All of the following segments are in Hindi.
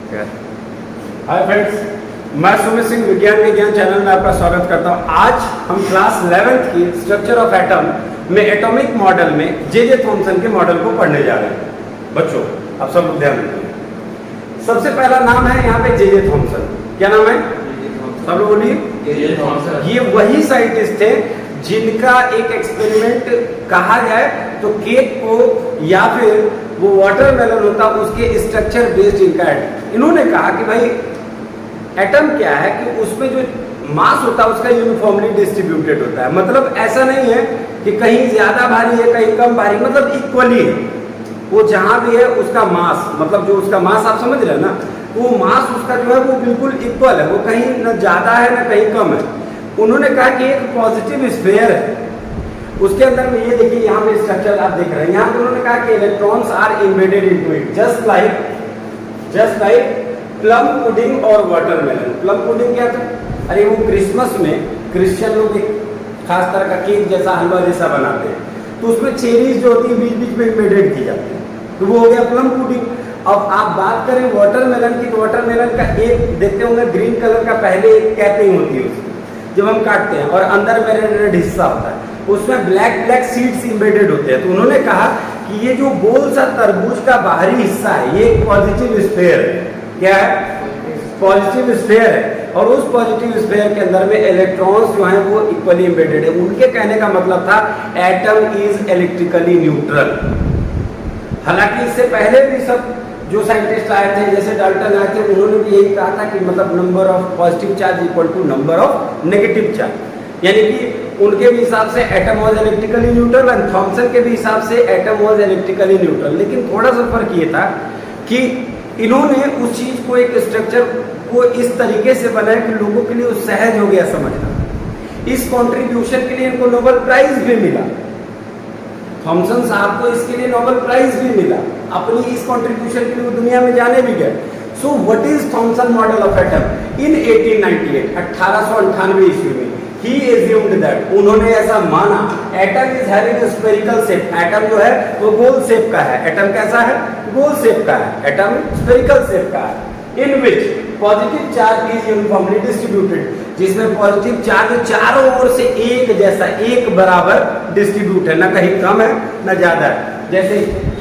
हाय फ्रेंड्स, मैं सुमित सिंह विज्ञान के ज्ञान चैनल में आपका स्वागत करता हूं। आज हम क्लास 11th की स्ट्रक्चर ऑफ एटम में एटॉमिक मॉडल में जे थॉमसन के मॉडल को पढ़ने जा रहे हैं। बच्चों, आप सब लोग ध्यान दीजिए। सबसे पहला नाम है यहाँ पे जे थॉमसन। क्या नाम है? सब लोग बोलिए। ये वही साइंटिस्ट थे जिनका एक एक्सपेरिमेंट कहा जाए तो केक को या फिर वो वाटरमेलन होता उसके स्ट्रक्चर बेस्ड इनका एटम। इन्होंने कहा कि भाई एटम क्या है कि उसमें जो मास होता है उसका यूनिफॉर्मली डिस्ट्रीब्यूटेड होता है। मतलब ऐसा नहीं है कि कहीं ज्यादा भारी है कहीं कम भारी, मतलब इक्वली है। वो जहां भी है उसका मास, मतलब जो उसका मास आप समझ रहे हैं ना, वो मास उसका जो है वो बिल्कुल इक्वल है, वो कहीं न ज्यादा है न कहीं कम है। उन्होंने कहा कि एक पॉजिटिव स्फीयर है, उसके अंदर में ये देखिए यहाँ पे स्ट्रक्चर आप देख रहे हैं। यहाँ पे उन्होंने कहा कि electrons are embedded into it just like plum pudding और वाटरमेलन। प्लम पुडिंग क्या था? अरे वो क्रिसमस में क्रिश्चियन लोग एक खास तरह का केक जैसा हलवा जैसा बनाते हैं, तो उसमें चेरीज जो होती है बीच बीच में इम्बेडेड की जाती है, तो वो हो गया प्लम पुडिंग। अब आप बात करें वाटरमेलन की, तो वाटरमेलन का एक देखते होंगे ग्रीन कलर का पहले एक कैपिंग होती है उसकी जब हम काटते हैं, और अंदर में रेड हिस्सा होता है, उसमें ब्लैक सीड्स इम्बेडेड होते हैं। तो उन्होंने कहा कि ये जो गोल सा तरबूज का बाहरी हिस्सा है ये पॉजिटिव स्फीयर है। क्या है? पॉजिटिव स्फीयर है, और उस पॉजिटिव स्फीयर के अंदर में इलेक्ट्रॉन्स जो हैं वो इक्वली इम्बेडेड है। उनके कहने का मतलब था एटम इज इलेक्ट्रिकली न्यूट्रल। हालांकि इससे पहले भी सब जो साइंटिस्ट आए थे जैसे डाल्टन आए थे, उन्होंने भी यही कहा था कि मतलब number of positive charge equal to number of negative charge, यानी कि उनके भी हिसाब से एटम वाज इलेक्ट्रिकली न्यूट्रल और थॉमसन के भी हिसाब से एटम वाज इलेक्ट्रिकली न्यूट्रल। लेकिन थोड़ा सा फर्क ये था कि इन्होंने उस चीज को एक स्ट्रक्चर को इस तरीके से बनाया कि लोगों के लिए वो सहज हो गया समझना। इस कंट्रीब्यूशन के लिए इनको नोबेल प्राइज भी मिला। थॉमसन साहब को इसके लिए नोबेल प्राइज भी मिला, अपनी इस कंट्रीब्यूशन के लिए वो दुनिया में जाने भी गए। So what is Thomson model of atom? In 1898 1898 ईस्वी में he assumed that, उन्होंने ऐसा माना, atom is having a spherical shape। Atom जो है वो गोल शेप का है। एटम कैसा है? गोल शेप का है। एटम स्फेरिकल शेप का है। In which positive charge is uniformly distributed, जिसमें पॉजिटिव चार्ज चारों ओर से एक जैसा एक बराबर डिस्ट्रीब्यूट है, ना कहीं कम है ना ज्यादा है। जैसे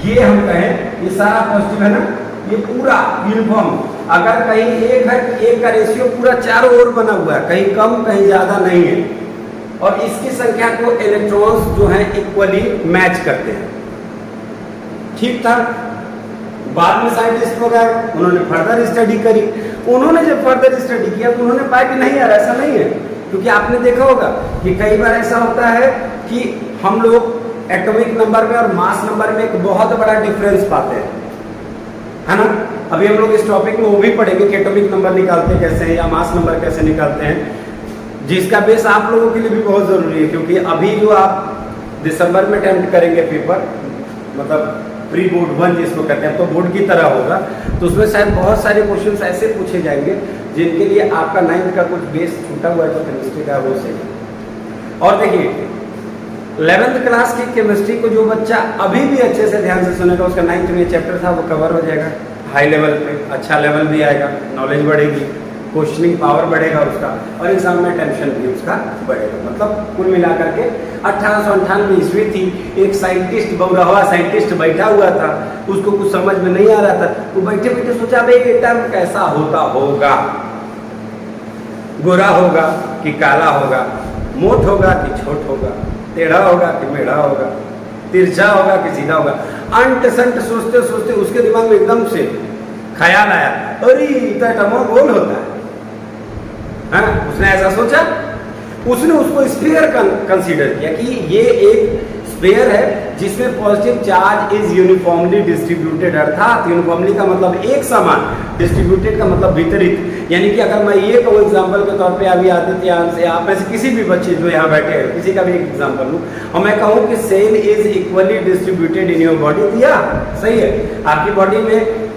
ये हम कहें ये सारा पॉजिटिव है ना, ये पूरा यूनिफॉर्म। अगर कहीं एक है, एक का रेशियो पूरा चारों ओर बना हुआ है, कहीं कम कहीं ज्यादा नहीं है, और इसकी संख्या को इलेक्ट्रॉन्स जो हैं इक्वली मैच करते हैं। ठीक था। बाद में साइंटिस्ट हो गए, उन्होंने फर्दर स्टडी करी। उन्होंने जब फर्दर स्टडी किया तो उन्होंने पाया कि नहीं यार ऐसा नहीं है, क्योंकि आपने देखा होगा कि कई बार ऐसा होता है कि हम लोग एटॉमिक नंबर में और मास नंबर में एक बहुत बड़ा डिफरेंस पाते हैं, है ना। अभी हम लोग इस टॉपिक में वो भी पढ़ेंगे कि एटॉमिक नंबर निकालते कैसे हैं या मास नंबर कैसे निकालते हैं, जिसका बेस आप लोगों के लिए भी बहुत जरूरी है। क्योंकि अभी जो आप दिसंबर में अटेम्प्ट करेंगे पेपर, मतलब प्री बोर्ड 1 जिसको कहते हैं, तो बोर्ड की तरह होगा, तो उसमें शायद बहुत सारे क्वेश्चंस ऐसे पूछे जाएंगे जिनके लिए आपका 9th का कुछ बेस छूटा हुआ है जो केमिस्ट्री का वो सही। और देखिए 11th क्लास की केमिस्ट्री को जो बच्चा अभी भी अच्छे से ध्यान से सुनेगा, उसका 9th में चैप्टर था वो कवर हो जाएगा हाई लेवल पे, अच्छा लेवल भी आएगा, नॉलेज बढ़ेगी, क्वेश्चनिंग पावर बढ़ेगा उसका, और एग्जाम में टेंशन भी उसका बढ़ेगा। मतलब कुल मिलाकर के 1898 ईस्वी थी, एक साइंटिस्ट, बौरहवा साइंटिस्ट बैठा हुआ था, उसको कुछ समझ में नहीं आ रहा था, वो बैठे बैठे सोचा भाई एटम कैसा होता होगा, गोरा होगा कि काला होगा, मोट होगा कि छोट होगा, टेढ़ा होगा कि मेढ़ा होगा, तिरछा होगा कि सीधा होगा। अंट संट सोचते सोचते उसके दिमाग में एकदम से ख्याल आया, अरे एटम गोल होता है। हाँ, उसने ऐसा सोचा, उसने उसको स्फीयर कंसीडर किया कि ये एक स्फीयर है जिसमें positive charge is uniformly distributed. अर्थात यूनिफॉर्मली का मतलब एक समान, डिस्ट्रीब्यूटेड का मतलब वितरित। यानी कि अगर मैं ये कहूँ एग्जाम्पल के तौर पे, अभी आदित्य से आप में से किसी भी बच्चे जो यहाँ बैठे हैं किसी का भी एक एग्जाम्पल लूँ और मैं कहूँ कि cell is equally distributed in your body, दिया सही है। आपकी बॉडी में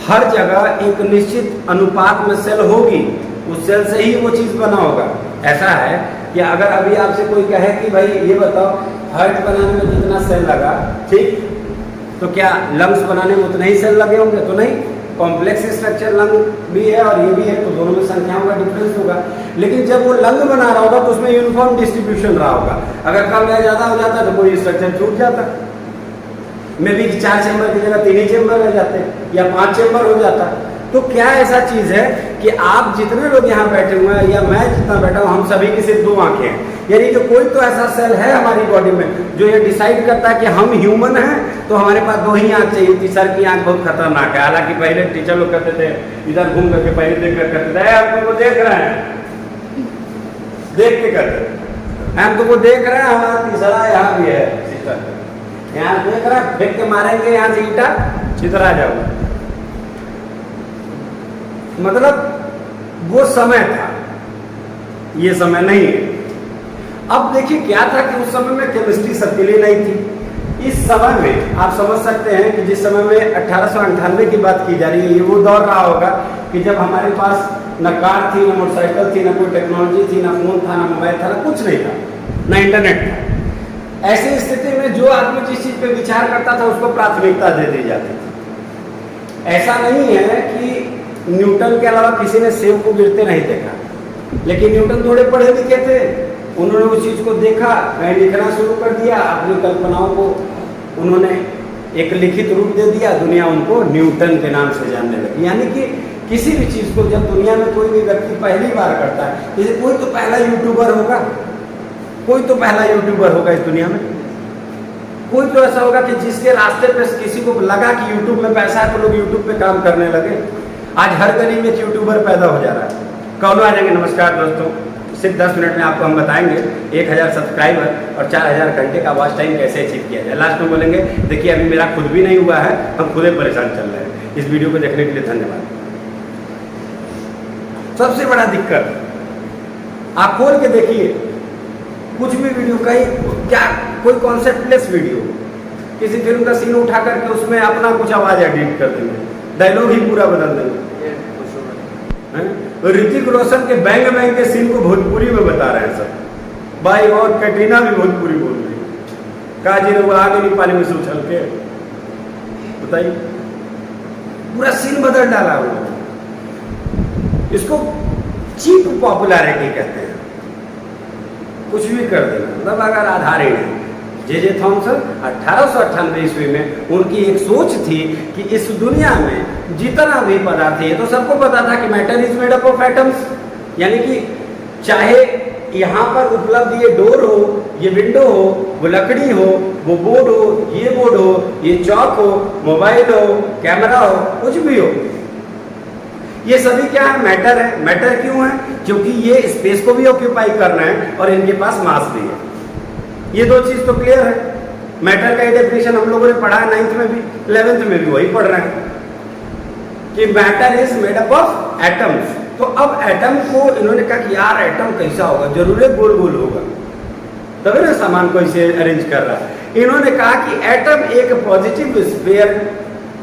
हर जगह एक निश्चित अनुपात में सेल होगी, उस सेल से ही वो चीज बना होगा। ऐसा है कि अगर अभी आपसे कोई कहे कि भाई ये बताओ हार्ट बनाने में कितना सेल लगा, ठीक, तो क्या लंग्स बनाने में उतने ही सेल लगे होंगे? तो नहीं। कॉम्प्लेक्स स्ट्रक्चर लंग भी है और ये भी है, तो दोनों में संख्याओं का डिफरेंस होगा। लेकिन जब वो लंग बना रहा होगा तो उसमें यूनिफॉर्म डिस्ट्रीब्यूशन रहा होगा। अगर कम या ज्यादा हो जाता तो कोई स्ट्रक्चर छूट जाता, में भी 4 चैम्बर की जगह 3 ही चैम्बर रह जाते या 5 चैम्बर हो जाता। तो क्या ऐसा चीज है कि आप जितने लोग यहाँ बैठे हुए हैं या मैं जितना बैठा हूँ, हम सभी की सिर्फ 2 आंखें हैं, यानी कि कोई तो ऐसा सेल है हमारी बॉडी में जो ये डिसाइड करता है कि हम ह्यूमन हैं, तो हमारे पास 2 ही आंख चाहिए, तीसर की आंख बहुत खतरनाक है। हालांकि पहले टीचर लोग कहते थे, इधर घूम करके पहले देख कर कहते थे हम तुमको देख रहे हैं, देख के कहते हम तुमको देख रहे हैं, हमारा तीसरा यहाँ भी है, यहाँ देख रहे हैं, फेंक के मारेंगे यहाँ से ईटा, चितरा जाओ। मतलब वो समय था, ये समय नहीं है। अब देखिए क्या था कि उस समय में केमिस्ट्री सबके लिए नहीं थी। इस समय में आप समझ सकते हैं कि जिस समय में 1898 की बात की जा रही है, ये वो दौर रहा होगा कि जब हमारे पास न कार थी, न मोटरसाइकिल थी, न कोई टेक्नोलॉजी थी, न फोन था, न मोबाइल था, न कुछ नहीं था, न इंटरनेट था। ऐसी स्थिति में जो आदमी जिस चीज पे विचार करता था उसको प्राथमिकता दे दी जाती थी। ऐसा नहीं है कि न्यूटन के अलावा किसी ने सेब को गिरते नहीं देखा, लेकिन न्यूटन थोड़े पढ़े लिखे थे, उन्होंने उस चीज को देखा, कहीं लिखना शुरू कर दिया, अपनी कल्पनाओं को उन्होंने एक लिखित रूप दे दिया, दुनिया उनको न्यूटन के नाम से जानने लगी। यानी कि किसी भी चीज को जब दुनिया में कोई भी व्यक्ति पहली बार करता है, जैसे कोई तो पहला यूट्यूबर होगा, कोई तो पहला यूट्यूबर होगा इस दुनिया में, कोई तो ऐसा होगा कि जिसके रास्ते पे किसी को लगा कि यूट्यूब में पैसा है तो लोग यूट्यूब पे काम करने लगे। आज हर गली में एक यूट्यूबर पैदा हो जा रहा है। कौन आ जाएंगे? नमस्कार दोस्तों, सिर्फ 10 मिनट में आपको हम बताएंगे 1000 सब्सक्राइबर और 4000 घंटे का वॉच टाइम कैसे अचीव किया जाए। लास्ट में बोलेंगे देखिए अभी मेरा खुद भी नहीं हुआ है, हम खुद ही परेशान चल रहे हैं। इस वीडियो को देखने के लिए धन्यवाद। सबसे बड़ा दिक्कत, आप खोल के देखिए कुछ भी वीडियो, कहीं क्या कोई कॉन्सेप्टलेस वीडियो, किसी फिल्म का सीन उठा करके उसमें अपना कुछ आवाज एडिट कर देंगे, डायलॉग ही पूरा बदल देंगे। ऋतिक रोशन के बैंग बैंग के सीन को भोजपुरी में बता रहे हैं सब। भाई और कैटरीना भी भोजपुरी बोल रही है, काजी ने वो आगे नहीं पानी में से उछल के, बताइए पूरा सीन बदल डाला उन्होंने। इसको चीप पॉपुलैरिटी कहते हैं, कुछ भी कर देना, मतलब अगर आधार ही नहीं। जे थॉमसन 1898 ईस्वी में उनकी एक सोच थी कि इस दुनिया में जितना भी पदार्थ है, तो सबको पता था कि matter is made up of atoms, यानी कि चाहे यहाँ पर उपलब्ध ये डोर हो, ये विंडो हो, वो लकड़ी हो, वो बोर्ड हो, ये चौक हो, मोबाइल हो, कैमरा हो, कुछ भी हो, ये सभी क्या है? मैटर है। मैटर क्यों है? क्योंकि ये स्पेस को भी ऑक्यूपाई कर रहे हैं और इनके पास मास भी है। ये 2 चीज तो क्लियर है। मैटर का डेफिनेशन हम लोगों ने पढ़ा है 9th में भी, 11th में भी वही पढ़ रहे हैं कि matter is made up of atoms. तो अब एटम को इन्होंने कहा कि यार एटम कैसा होगा, जरूर गोल गोल होगा, तभी ना सामान को इसे अरेंज कर रहा है। इन्होंने कहा कि एटम एक पॉजिटिव स्फीयर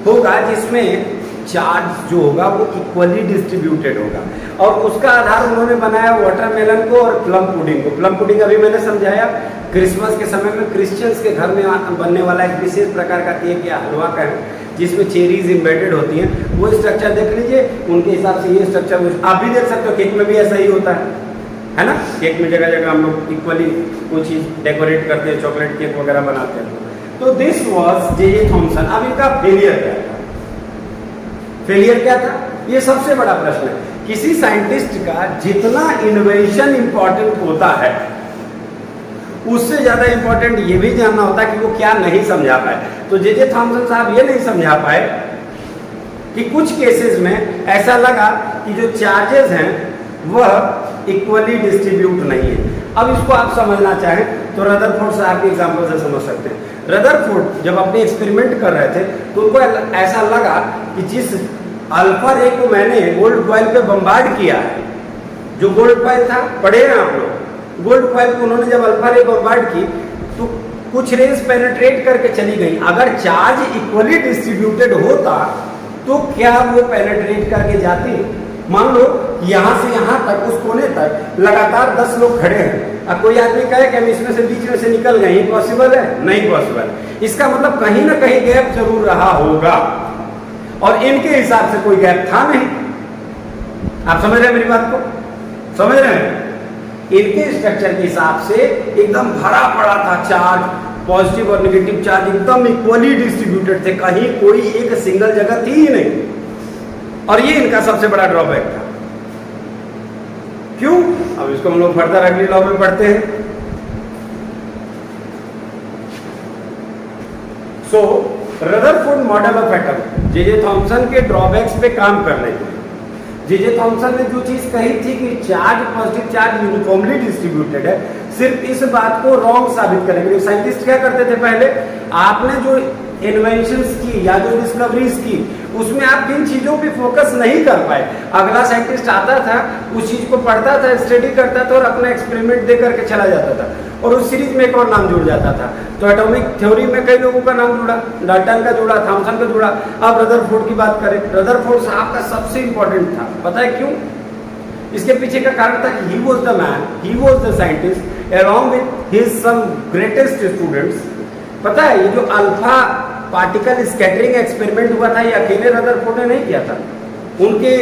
होगा जिसमें चार्ज जो होगा वो इक्वली डिस्ट्रीब्यूटेड होगा, और उसका आधार उन्होंने बनाया वाटरमेलन को और प्लम पुडिंग को। प्लम पुडिंग अभी मैंने समझाया, क्रिसमस के समय में क्रिश्चियंस के घर में बनने वाला एक विशेष प्रकार का केक या हलवा का है जिसमें चेरीज इम्बेडेड होती हैं। वो स्ट्रक्चर देख लीजिए, उनके हिसाब से ये स्ट्रक्चर आप भी देख सकते हो, केक में भी ऐसा ही होता है ना। केक में जगह जगह हम लोग इक्वली कोई चीज़ डेकोरेट करते हैं, चॉकलेट केक वगैरह बनाते हैं। तो दिस वॉज जे थॉमसन। अब इनका फेलियर क्या था? फेलियर क्या था? ये सबसे बड़ा प्रश्न है। किसी साइंटिस्ट का जितना इन्वेंशन इंपॉर्टेंट होता है, उससे ज्यादा इंपॉर्टेंट ये भी जानना होता है कि वो क्या नहीं समझा पाए। तो जे थॉमसन साहब ये नहीं समझा पाए कि कुछ केसेस में ऐसा लगा कि जो चार्जेस हैं वह इक्वली डिस्ट्रीब्यूट नहीं है। अब इसको आप समझना चाहें तो रदरफोर्ड साहब के एग्जांपल से समझ सकते हैं। रदरफोर्ड जब अपने एक्सपेरिमेंट कर रहे थे तो उनको ऐसा लगा कि जिस अल्फा रे को मैंने गोल्ड फॉइल पे बम्बार्ड किया है, जो गोल्ड फॉइल था, पढ़े हैं आप लोग, गोल्ड फॉइल को उन्होंने जब अल्फा रे बम्बार्ड की तो कुछ रेज पेनिट्रेट करके चली गई। अगर चार्ज इक्वली डिस्ट्रीब्यूटेड होता तो क्या वो पेनिट्रेट करके जाती? मान लो यहाँ से यहाँ तक, उस कोने तक लगातार 10 लोग खड़े हैं, अब कोई आदमी कहे कि हम इसमें से बीच में से निकल गए, पॉसिबल है? नहीं पॉसिबल। इसका मतलब कहीं ना कहीं गैप जरूर रहा होगा। और इनके हिसाब से कोई गैप था नहीं। आप समझ रहे हैं मेरी बात को? समझ रहे हैं? इनके स्ट्रक्चर के हिसाब से एकदम भरा पड़ा था चार्ज, पॉजिटिव और नेगेटिव चार्ज एकदम इक्वली डिस्ट्रीब्यूटेड थे, कहीं कोई एक सिंगल जगह थी ही नहीं। और ये इनका सबसे बड़ा ड्रॉबैक था। क्यों? अब इसको हम लोग फर्दर अगली लॉ में पढ़ते हैं। So Rutherford model of atom, J Thomson के ड्रॉबैक्स पे काम करने के लिए जे थॉमसन ने जो चीज कही थी कि charge, positive charge uniformly distributed है, सिर्फ इस बात को रॉन्ग साबित करने के लिए साइंटिस्ट क्या करते थे पहले, आपने जो इन्वेंशंस की या जो डिस्कवरीज की उसमें आप इन चीजों पे फोकस नहीं कर पाए। अगला साइंटिस्ट आता था, उस चीज को पढ़ता था, स्टडी करता था और अपना एक्सपेरिमेंट दे करके चला जाता था और उस सीरीज में एक और नाम जुड़ जाता था। तो एटॉमिक थ्योरी में कई लोगों का नाम जुड़ा, डाल्टन का जुड़ा, थॉमसन का जुड़ा। अब रदरफोर्ड की बात करें, रदरफोर्ड साहब का सबसे इंपॉर्टेंट था। पता है क्यों? इसके पीछे का कारण था कि he was the man, he was the scientist along with his some greatest students। पता है ये जो अल्फा पार्टिकल स्कैटरिंग एक्सपेरिमेंट हुआ था ये अकेले रदरफोर्ड ने नहीं किया था, उनके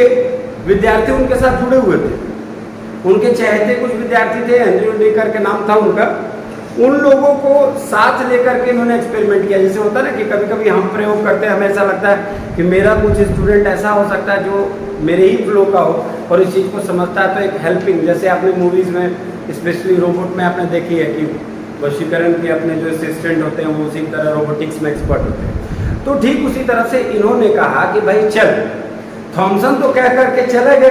विद्यार्थी उनके साथ जुड़े हुए थे। उनके चहेते कुछ विद्यार्थी थे, हेनरी डेकर के नाम था उनका, उन लोगों को साथ लेकर के इन्होंने एक्सपेरिमेंट किया। जैसे होता है ना कि कभी कभी हम प्रयोग करते हैं, हमें ऐसा लगता है कि मेरा कुछ स्टूडेंट ऐसा हो सकता है जो मेरे ही फ्लो का हो और इस चीज़ को समझता है, तो एक हेल्पिंग, जैसे आपने मूवीज़ में स्पेशली रोबोट में आपने देखी है कि वशीकरण के अपने जो असिस्टेंट होते हैं वो उसी तरह रोबोटिक्स में एक्सपर्ट होते हैं। तो ठीक उसी तरह से इन्होंने कहा कि भाई चल, थॉमसन तो कह करके चले गए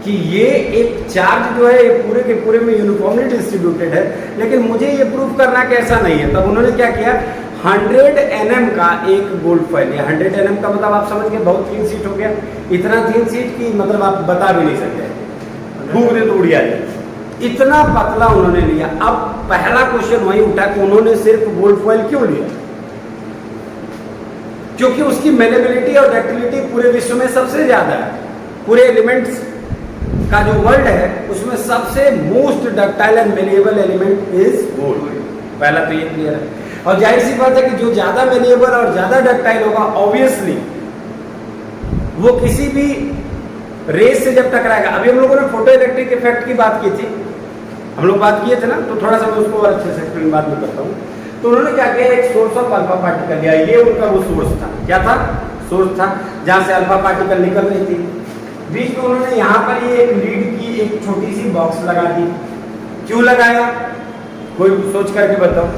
कि ये एक चार्ज जो है ये पूरे के पूरे में यूनिफॉर्मली डिस्ट्रीब्यूटेड है, लेकिन मुझे ये प्रूव करना कि ऐसा नहीं है। तब उन्होंने क्या किया, 100 nm का एक गोल्ड फॉइल, 100 nm का मतलब आप समझ के बहुत थिन शीट हो गया, इतना थिन शीट की मतलब आप बता भी नहीं सकते, फूक दे तो उड़ जाए, इतना पतला उन्होंने लिया। अब पहला क्वेश्चन वही उठा कि उन्होंने सिर्फ गोल्ड फॉइल क्यों लिया? क्योंकि उसकी मेलेबिलिटी और डक्टिलिटी पूरे विश्व में सबसे ज्यादा है। पूरे एलिमेंट्स का जो वर्ल्ड है उसमें सबसे most ductile and malleable element is gold. पहला तो ये क्लियर है। और जाहिर सी बात है कि जो ज्यादा मेलेबल और ज्यादा डक्टाइल होगा ऑब्वियसली वो किसी भी रेस से जब टकराएगा। अभी हम लोगों ने फोटो इलेक्ट्रिक इफेक्ट की बात की थी, हम लोग बात किए थे ना, तो थोड़ा सा मैं उसको और अच्छे से एक्सप्लेन बाद में करता हूँ। तो उन्होंने क्या किया, एक सोर्स ऑफ अल्फा पार्टिकल लिया, ये उनका वो सोर्स था। क्या था? सोर्स था जहां से अल्फा पार्टिकल निकल रही थी। बीच में उन्होंने यहाँ पर ये एक लीड की एक छोटी सी बॉक्स लगा दी। क्यों लगाया? कोई सोच करके बताओ।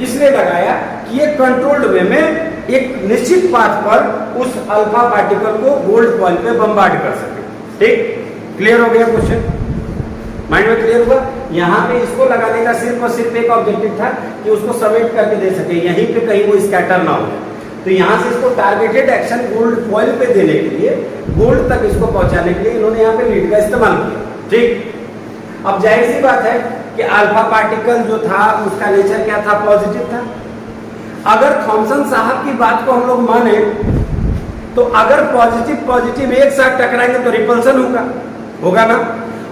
इसलिए लगाया कि ये कंट्रोल्ड वे में एक निश्चित पाथ पर उस अल्फा पार्टिकल को गोल्ड फॉइल पे बम्बार्ड कर सके। ठीक, क्लियर हो गया क्वेश्चन? माइंड में क्लियर हुआ? यहाँ पे इसको लगाने का सिर्फ और सिर्फ एक ऑब्जेक्टिव था कि उसको समेट करके दे सके, यहीं पे कहीं वो स्कैटर ना हो। तो यहाँ से इसको टारगेटेड एक्शन गोल्ड फॉइल पे देने के लिए, गोल्ड तक इसको पहुंचाने के लिए इन्होंने यहाँ पे लीड का इस्तेमाल किया। ठीक, अब जाहिर सी बात है कि अल्फा पार्टिकल जो था उसका नेचर क्या था? पॉजिटिव था। अगर थॉमसन साहब की बात को हम लोग माने तो अगर पॉजिटिव पॉजिटिव एक साथ टकराएंगे तो रिपल्सन होगा ना,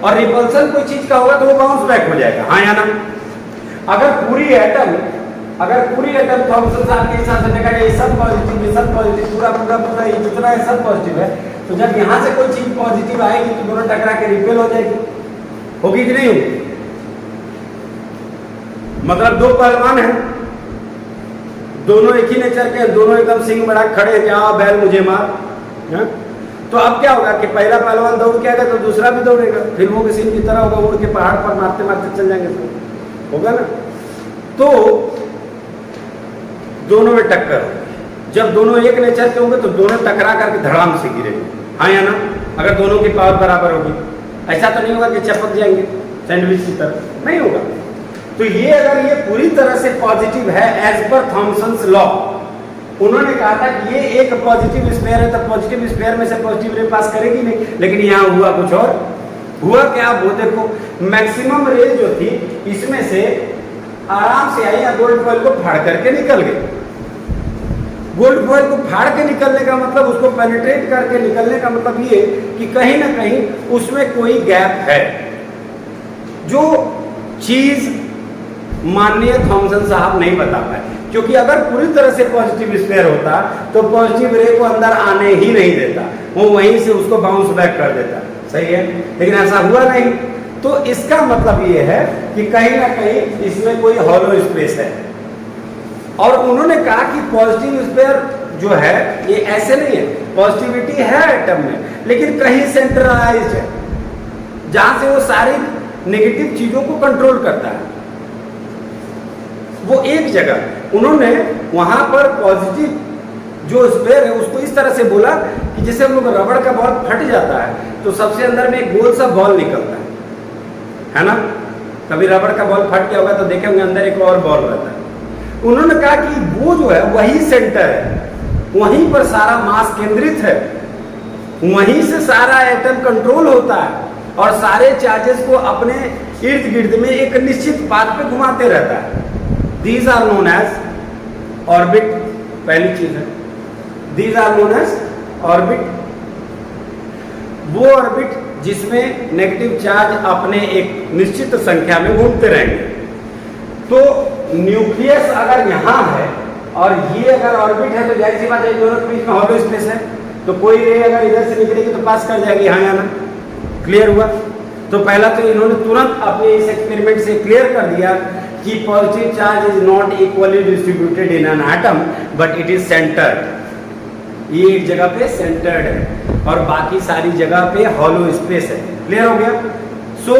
और रिपल्सन कोई चीज का होगा तो वो बाउंस बैक हो जाएगा, हाँ या ना? अगर पूरी एटम थॉमसन साहब के हिसाब से देखा जाए ये सब पॉजिटिव पूरा ये जितना है सब पॉजिटिव है, तो जब यहाँ से कोई चीज पॉजिटिव आएगी तो दोनों टकरा के रिपेल हो जाएगी, होगी कि नहीं होगी? मतलब दो पहलवान हैं, दोनों एक ही नेचर के, दोनों एकदम सिंह बड़ा खड़े हैं, क्या बैल मुझे मार है? तो अब क्या होगा कि पहला पहलवान दौड़ के आएगा तो दूसरा भी दौड़ेगा, फिल्मों के सीन की तरह होगा, उड़ के पहाड़ पर मारते मारते चल जाएंगे, तो होगा ना? तो दोनों में टक्कर, जब दोनों एक नेचर के होंगे तो दोनों टकरा करके धड़ाम से गिरेंगे, हाँ या ना? अगर दोनों की पावर बराबर होगी, ऐसा तो नहीं होगा कि चपक जाएंगे सैंडविच की तरह, नहीं होगा। तो ये अगर ये पूरी तरह से पॉजिटिव है एज पर थॉमसन्स लॉ, उन्होंने कहा था कि ये एक पॉजिटिव स्फीयर है तो पॉजिटिव स्फीयर में से पॉजिटिव रे पास करेगी नहीं, लेकिन यहाँ हुआ कुछ और। हुआ क्या? वो देखो, मैक्सिमम रेज जो थी इसमें से आराम से आई या गोल्ड फॉइल को फाड़ करके निकल गई। गोल्ड फॉइल को फाड़ के निकलने का मतलब, उसको पेनिट्रेट करके निकलने का मतलब ये कि कहीं ना कहीं उसमें कोई गैप है, जो चीज माननीय थॉमसन साहब नहीं बता पाए। क्योंकि अगर पूरी तरह से पॉजिटिव स्फीयर होता तो पॉजिटिव रे को अंदर आने ही नहीं देता, वो वहीं से उसको बाउंस बैक कर देता। सही है, लेकिन ऐसा हुआ नहीं। तो इसका मतलब ये है कि कहीं ना कहीं इसमें कोई हॉलो स्पेस है। और उन्होंने कहा कि पॉजिटिव स्फीयर जो है ये ऐसे नहीं है, पॉजिटिविटी है एटम में, लेकिन कहीं सेंट्रलाइज्ड है जहां से वो सारी नेगेटिव चीजों को कंट्रोल करता है। वो एक जगह उन्होंने वहां पर पॉजिटिव जो स्फीयर है उसको इस तरह से बोला कि जैसे हम लोग रबड़ का बॉल फट जाता है तो सबसे अंदर में एक गोल सा बॉल निकलता है ना। कभी रबड़ का बॉल फट गया होगा तो देखे होंगे अंदर एक और बॉल रहता है। उन्होंने कहा कि वो जो है वही सेंटर है, वहीं पर सारा मास केंद्रित है, वहीं से सारा एटम कंट्रोल होता है और सारे चार्जेस को अपने इर्द गिर्द में एक निश्चित पाथ पे घुमाते रहता है। These are known as orbit, पहली चीज है। These are known as orbit, वो ऑर्बिट जिसमें नेगेटिव चार्ज अपने एक निश्चित संख्या में घूमते रहेंगे। तो न्यूक्लियस अगर यहां है और ये अगर ऑर्बिट है तो जाहिर सी बात है दोनों के बीच में हॉलो स्पेस है, तो कोई रे अगर इधर से निकलेगी तो पास कर जाएगी यहाँ या ना। क्लियर हुआ? तो पहला तो इन्होंने तुरंत अपने इस एक्सपेरिमेंट से क्लियर कर दिया कि positive charge is not equally distributed in an atom but it is centred. ये एक जगह पे सेंटर्ड है और बाकी सारी जगह पे हॉलो स्पेस है। क्लियर हो गया? सो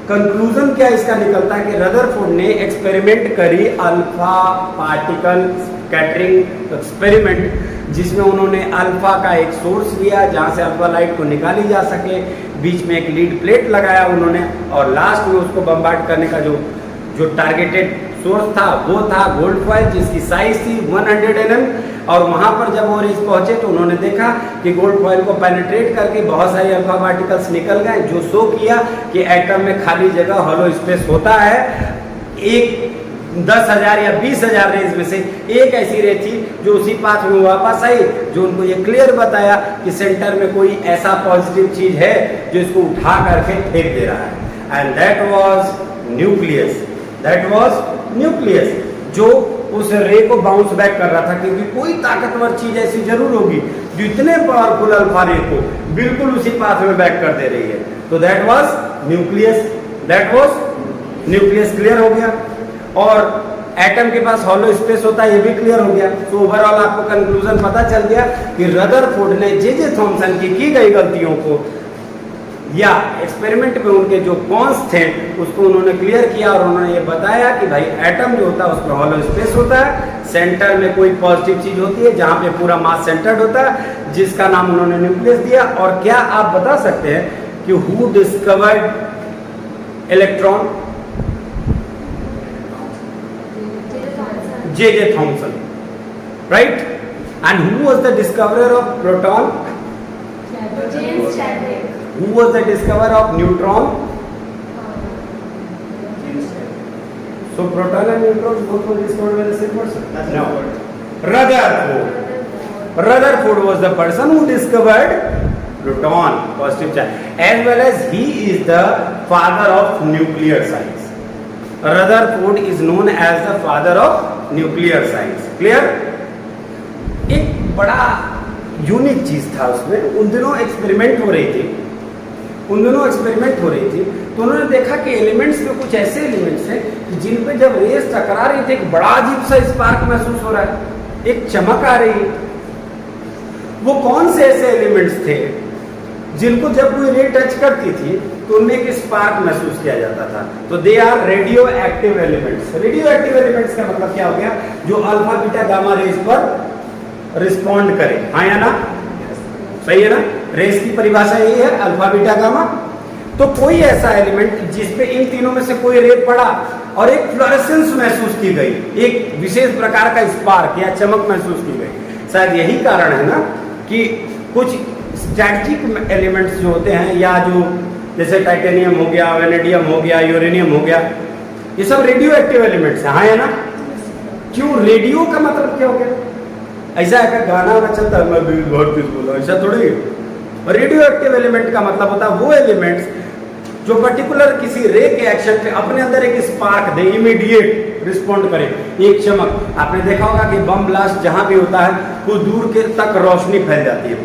कंक्लूजन क्या इसका निकलता है कि रदरफोर्ड ने एक्सपेरिमेंट करी अल्फा पार्टिकल स्कैटरिंग एक्सपेरिमेंट, जिसमें उन्होंने अल्फा का एक सोर्स लिया जहां से अल्फा लाइट को निकाली जा सके, बीच में एक लीड प्लेट लगाया उन्होंने और लास्ट में उसको बम्बार्ड करने का जो टारगेटेड सोर्स था वो था गोल्ड फॉइल जिसकी साइज थी 100 mm। और वहां पर जब वो रेस पहुंचे तो उन्होंने देखा कि गोल्ड फॉइल को पेनिट्रेट करके बहुत सारे अल्फा पार्टिकल्स निकल गए, जो शो किया कि एटम में खाली जगह हॉलो स्पेस होता है। एक 10,000 या 20,000 रेज में से एक ऐसी रे थी जो उसी पाथ में वापस आई, जो उनको ये क्लियर बताया कि सेंटर में कोई ऐसा पॉजिटिव चीज है जो इसको उठा करके फेंक दे रहा है, and that was nucleus. That was nucleus जो उस रे को बाउंस बैक कर रहा था, क्योंकि कोई ताकतवर चीज ऐसी जरूर होगी जो इतने पावरफुल अल्फा रे को बिल्कुल उसी पाथ में बैक कर दे रही है। तो that was nucleus, that was nucleus. Clear हो गया? और एटम के पास हॉलो स्पेस होता है ये भी क्लियर हो गया। तो ओवरऑल आपको कंक्लूजन पता चल गया कि रदरफोर्ड ने जे थॉमसन की गई गलतियों को या एक्सपेरिमेंट में उनके जो कॉन्स थे उसको उन्होंने क्लियर किया और उन्होंने ये बताया कि भाई एटम जो होता है उसमें हॉलो स्पेस होता है, सेंटर में कोई पॉजिटिव चीज होती है जहां पे पूरा मास सेंटर्ड होता है, जिसका नाम उन्होंने न्यूक्लियस दिया। और क्या आप बता सकते हैं कि who discovered electron? J Thomson, right? And who was the discoverer of proton? James Chadwick. Who was the discoverer of neutron? So proton and neutron both were discovered by the same person? No. Rutherford. Rutherford was the person who discovered proton, positive charge, as well as he is the father of nuclear science. Rutherford is known as the father of nuclear science. Clear? एक बड़ा यूनिक चीज था उसमें। उन दिनों एक्सपेरिमेंट हो रही थी तो उन्होंने देखा कि एलिमेंट्स में कुछ ऐसे एलिमेंट्स हैं कि जिन पे जब रेस टकरा रही थी एक बड़ा अजीब सा स्पार्क महसूस हो रहा है, एक चमक आ रही है। वो कौन से ऐसे एलिमेंट्स थे जिनको जब कोई रे टच करती थी तो उनमें एक स्पार्क महसूस किया जाता था? तो they are radioactive elements. Radioactive elements का मतलब क्या हो गया? जो अल्फा बीटा गामा रेस पर रिस्पॉन्ड करे। हाँ या ना? सही है ना? रेस की परिभाषा यही है, अल्फा बीटा गामा। तो कोई ऐसा एलिमेंट जिसपे इन तीनों में से कोई रे पड़ा और एक फ्लोरेसेंस महसूस की गई, एक विशेष प्रकार का स्पार्क या चमक महसूस की गई। शायद यही कारण है ना कि कुछ स्ट्रैटेजिक एलिमेंट्स जो होते हैं या जो जैसे टाइटेनियम हो गया, वेनेडियम हो गया, यूरेनियम हो गया, ये सब रेडियो एक्टिव एलिमेंट्स हैं। हाँ या ना? क्यों? रेडियो का मतलब क्या हो गया? ऐसा है कि गाना में चलता है मैं भी बहुत कुछ बोला, ऐसा थोड़ी। रेडियो एक्टिव एलिमेंट का मतलब होता है वो एलिमेंट्स जो पर्टिकुलर किसी रे के एक्शन पे अपने अंदर एक स्पार्क दे, इमीडिएट रिस्पॉन्ड करे, एक चमक। आपने देखा होगा कि बम ब्लास्ट जहां भी होता है वो दूर के तक रोशनी फैल जाती है।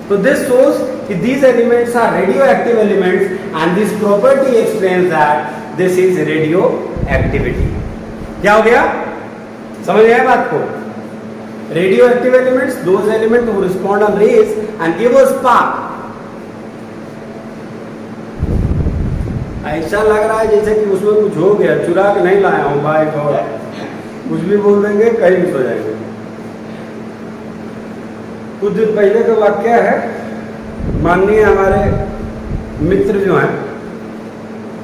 तो दिस शोज कि these elements are radioactive elements and this property explains that this is radioactivity। क्या हो गया, समझ गए बात को? Radioactive elements, those elements who respond on rays and give a spark। ऐसा लग रहा है जैसे कि उसमें कुछ हो गया, चुरा के नहीं लाया हूं भाई, और कुछ भी बोल देंगे, कहीं मिस हो जाएंगे। कुछ दिन पहले का वाक्य है, माननीय हमारे मित्र जो हैं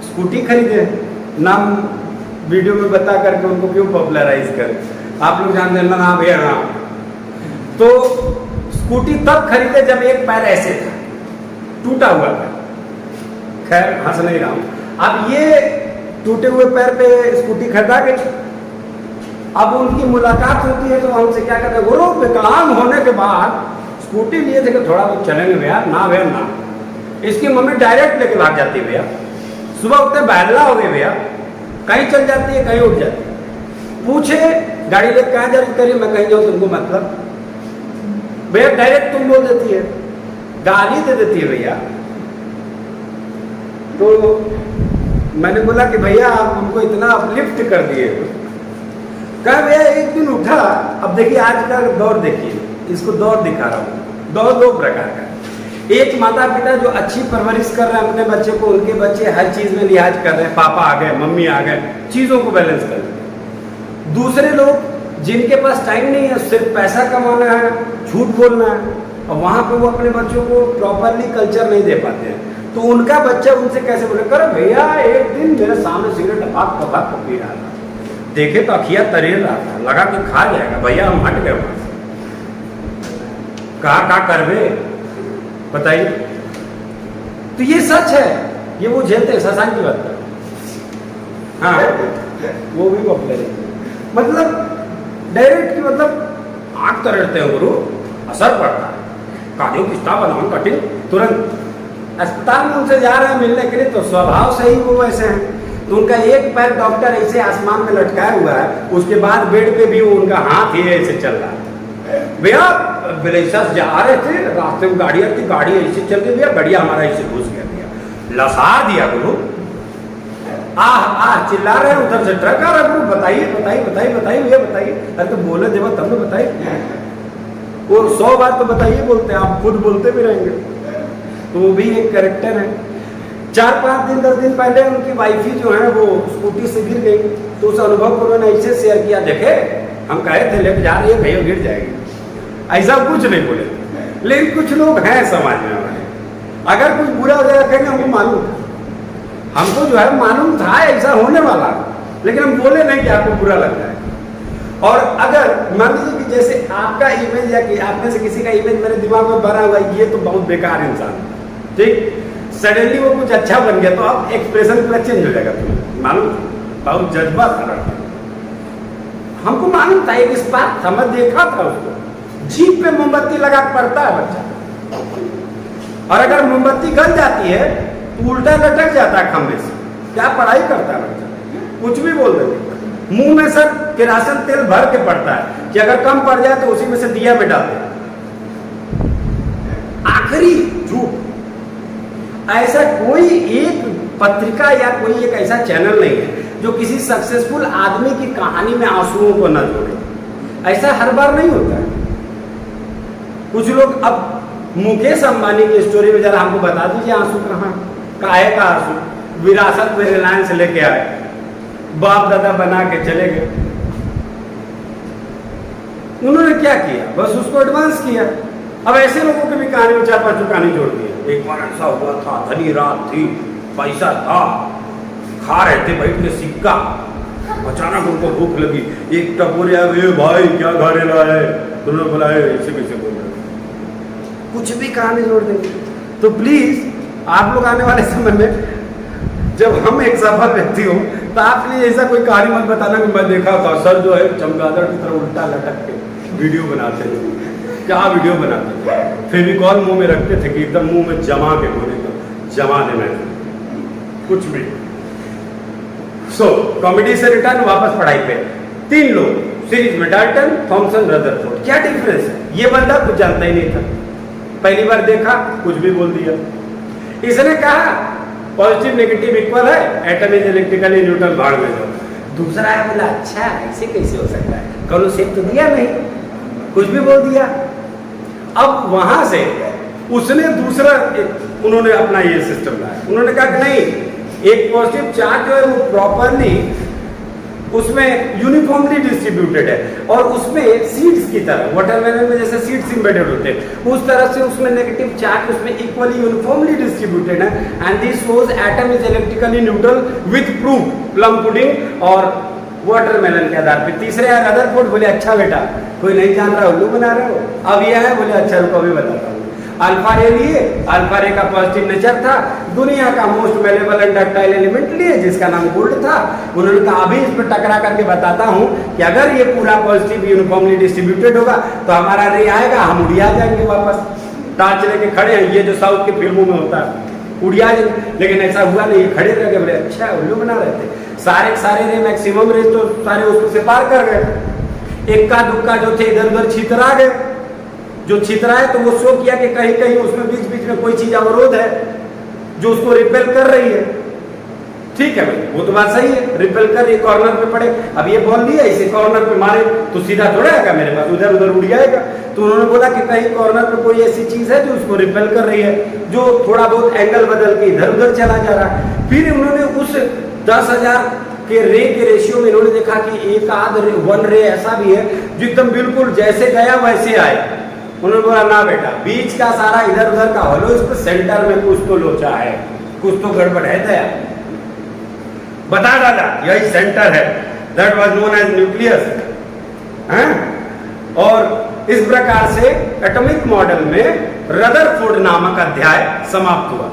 स्कूटी खरीदे, नाम वीडियो में बता करके उनको क्यों पॉपुलराइज कर, आप लोग जानते हैं ना भैया। हाँ, तो स्कूटी तब खरीदे जब एक पैर ऐसे था, टूटा हुआ था। खैर हंस नहीं रहा हूं। अब ये टूटे हुए पैर पे स्कूटी खरीदा गई। अब उनकी मुलाकात होती है तो हमसे क्या कहते हैं, वो लोग विकलांग होने के बाद स्कूटी लिए थे कि थोड़ा बहुत चलेंगे भैया, ना भैया ना। इसकी मम्मी डायरेक्ट लेके भाग जाती है भैया, सुबह उठते बैला हो गए भैया, कहीं चल जाती है कहीं उठ जाती है। पूछे गाड़ी लेकर कहाँ जा रही, करिए मैं कहीं जाऊँ, तुमको मतलब भैया डायरेक्ट तुम बोल देती है, गाली दे देती है भैया। तो मैंने बोला कि भैया आप हमको इतना अपलिफ्ट कर दिए। कहा भैया एक दिन उठा, अब देखिए आज का दौर देखिए, इसको दौर दिखा रहा हूँ। दौर दो प्रकार का, एक माता पिता जो अच्छी परवरिश कर रहे हैं अपने बच्चे को, उनके बच्चे हर चीज में लिहाज कर रहे हैं, पापा आ गए मम्मी आ गए, चीजों को बैलेंस कर रहे हैं। दूसरे लोग जिनके पास टाइम नहीं है, सिर्फ पैसा कमाना है, झूठ बोलना है, और वहां पे वो अपने बच्चों को प्रॉपरली कल्चर नहीं दे पाते हैं। तो उनका बच्चा उनसे कैसे बोले, कर भैया एक दिन मेरे सामने सिगरेट टपाक पी रहा था, देखे तो अखिया तरेर रहा था, लगा कि खा जाएगा, भैया हम हट गए वहां से। कहा करवे बताइए। तो ये सच है, ये वो झेलते हैं, शशांक की बात कर। हाँ वो भी पॉपुलर है, मतलब डायरेक्ट की मतलब आंख तरेड़ते हैं गुरु, असर पड़ता है। कार्डियो किस्ता बनाओ कठिन, तुरंत अस्पताल में उनसे जा रहे हैं मिलने के लिए, तो स्वभाव से ही वो वैसे हैं। तो उनका एक पैर डॉक्टर ऐसे आसमान में लटकाया हुआ है, उसके बाद बेड पे भी वो उनका हाथ ही ऐसे चल रहा है। भैया बेलैसा जा रहे थे, रास्ते में गाड़ी आती, गाड़ी ऐसे चल गई भैया, गड़िया हमारा ऐसे घुस गया भैया, लसा दिया गुरु। आह चिल्ला रहे हैं, उधर से ट्रक आ रहा है, बताइए बताइए बताइए बताइए भैया बताइए। अरे तो बोले देवा तब तो बताइए, वो 100 बार तो बताइए बोलते हैं, आप खुद बोलते भी रहेंगे। तो वो भी एक कैरेक्टर है। 4-5 दिन 10 दिन पहले उनकी वाइफी जो है वो स्कूटी से गिर गई, तो उस अनुभव को उन्होंने ऐसे शेयर किया, देखे हम कहे थे लेके जा रही है भैया गिर जाएगी, ऐसा कुछ नहीं बोले। लेकिन कुछ लोग हैं समाज में हमारे, अगर कुछ बुरा हो जाएगा कहेंगे हमको मालूम था, हमको जो है मालूम था ऐसा होने वाला, लेकिन हम बोले नहीं कि आपको बुरा लग जाए। और अगर मान लीजिए कि जैसे आपका इमेज या कि आप में से किसी का इमेज मेरे दिमाग में भरा हुआ है, ये तो बहुत बेकार इंसान, ठीक, सडनली वो कुछ अच्छा बन गया तो अब एक्सप्रेशन पूरा चेंज हो जाएगा। तुम्हें मालूम, बहुत जज्बा था, हमको मालूम था, एक स्पार्क था, मैं देखा था उसको, जीप पे मोमबत्ती लगा पड़ता है बच्चा, और अगर मोमबत्ती गल जाती है तो उल्टा लटक जाता है खंबे से, क्या पढ़ाई करता है बच्चा, कुछ भी बोल देते। मुंह में सर केरासन तेल भर के पड़ता है कि अगर कम पड़ जाए तो उसी में से दिया में डाल दे, आखिरी झूठ। ऐसा कोई एक पत्रिका या कोई एक ऐसा चैनल नहीं है जो किसी सक्सेसफुल आदमी की कहानी में आंसुओं को न जोड़े, ऐसा हर बार नहीं होता है। कुछ लोग, अब मुकेश अंबानी की स्टोरी में जरा हमको बता दीजिए आंसू कहाँ, काहे का आंसू, विरासत में रिलायंस लेके आए, बाप दादा बना के चले गए, उन्होंने क्या किया, बस उसको एडवांस किया। अब ऐसे लोगों की भी कहानी में 4-5 कहानी जोड़ दी है। एक बार ऐसा हुआ था, धनी रात थी, पैसा था, खा रहे थे बैठ के सिक्का, अचानक उनको भूख लगी, एक टपोरे आए, भाई क्या खा रहा है, तो उन्होंने बोला ऐसे कैसे बोल रहे, कुछ भी कहानी जोड़ देंगे। तो प्लीज आप लोग आने वाले समय में जब हम एक सफल व्यक्ति हो तो आप प्लीज ऐसा कोई कहानी मत बताना कि मैं देखा था सर जो है चमगादड़ की तरह उल्टा लटक के वीडियो बनाते थे। क्या वीडियो बनाते थे, फेविकॉल मुंह में रखते थे कि एकदम मुंह में जमा के बोले तो जमा देना है। कुछ भी। कॉमेडी से रिटर्न वापस पढ़ाई पे। 3 लोग सीरीज में, डाल्टन, थॉमसन, रदरफोर्ड। क्या डिफरेंस है? ये बंदा कुछ जानता ही नहीं था, पहली बार देखा, कुछ भी बोल दिया। इसने कहा पॉजिटिव नेगेटिव इक्वल है, एटम इज इलेक्ट्रिकली न्यूट्रल, भाड़ में जाओ। दूसरा है बोला अच्छा ऐसे कैसे हो सकता है, कॉन्सेप्ट तो दिया नहीं, कुछ भी बोल दिया। अब वहां से उसने दूसरा उन्होंने अपना ये सिस्टम लाया। उन्होंने कहा कि नहीं, एक पॉजिटिव चार्ज जो है वो प्रॉपरली उसमें यूनिफॉर्मली डिस्ट्रीब्यूटेड है, और उसमें सीड्स की तरह, वाटरमेलन में जैसे सीड्स इंबेडेड होते हैं उस तरह से उसमें नेगेटिव चार्ज उसमें इक्वली यूनिफॉर्मली डिस्ट्रीब्यूटेड है। And this shows atom is electrically neutral with proof, plum pudding और वाटरमेलन के आधार पे। तीसरे है रदरफोर्ड। बोले अच्छा बेटा, कोई नहीं जान रहा, उल्लू बना रहे हो। अब यह है, बोले अच्छा रुको अभी बताता हूँ। अल्फा रे लिए, अल्फा रे का पॉजिटिव नेचर था, दुनिया का most valuable and ductile element लिए जिसका नाम गोल्ड था। उन्होंने कहा अभी इस पर टकरा करके बताता हूं कि अगर ये पूरा पॉजिटिव यूनिफॉर्मली डिस्ट्रीब्यूटेड होगा तो हमारा रे आएगा, हम उड़िया जाएंगे वापस। टार्च लेके खड़े हैं, ये जो साउथ की फिल्मों में होता है, उड़िया जाएंगे। लेकिन ऐसा हुआ नहीं, खड़े रह गए। बोले अच्छा उल्लू बना रहे थे। सारे रे मैक्सिमम रे तो सारे उसको से पार कर गए। इक्का दुक्का जो थे इधर उधर छितरा गए। जो छितरा है तो वो शो किया कि कहीं कहीं उसमें बीच बीच में कोई चीज अवरोध है जो उसको रिपेल कर रही है। ठीक है भाई, वो तो बात सही है, रिपेल कर रही है, कॉर्नर पे पड़े। अब ये बॉल दिया, इसे कॉर्नर पे मारे तो सीधा थोड़ा आएगा मेरे पास, उधर उधर उड़ जाएगा। तो उन्होंने बोला कि कहीं कॉर्नर पे कोई ऐसी चीज है जो उसको रिपेल कर रही है, जो थोड़ा बहुत एंगल बदल के इधर उधर चला जा रहा है। फिर उन्होंने उस 10,000 के रे के रेशियो में इन्होंने देखा कि एक आध रे, 1 रे ऐसा भी है जो एकदम बिल्कुल जैसे गया वैसे आए। उन्होंने बोला ना बेटा, बीच का सारा इधर उधर का हॉलो, इस पर सेंटर में कुछ तो लोचा है, कुछ तो गड़बड़ है। दया बता डाला यही सेंटर है, that was known as nucleus. और इस प्रकार से एटॉमिक मॉडल में रदरफोर्ड नामक अध्याय समाप्त हुआ।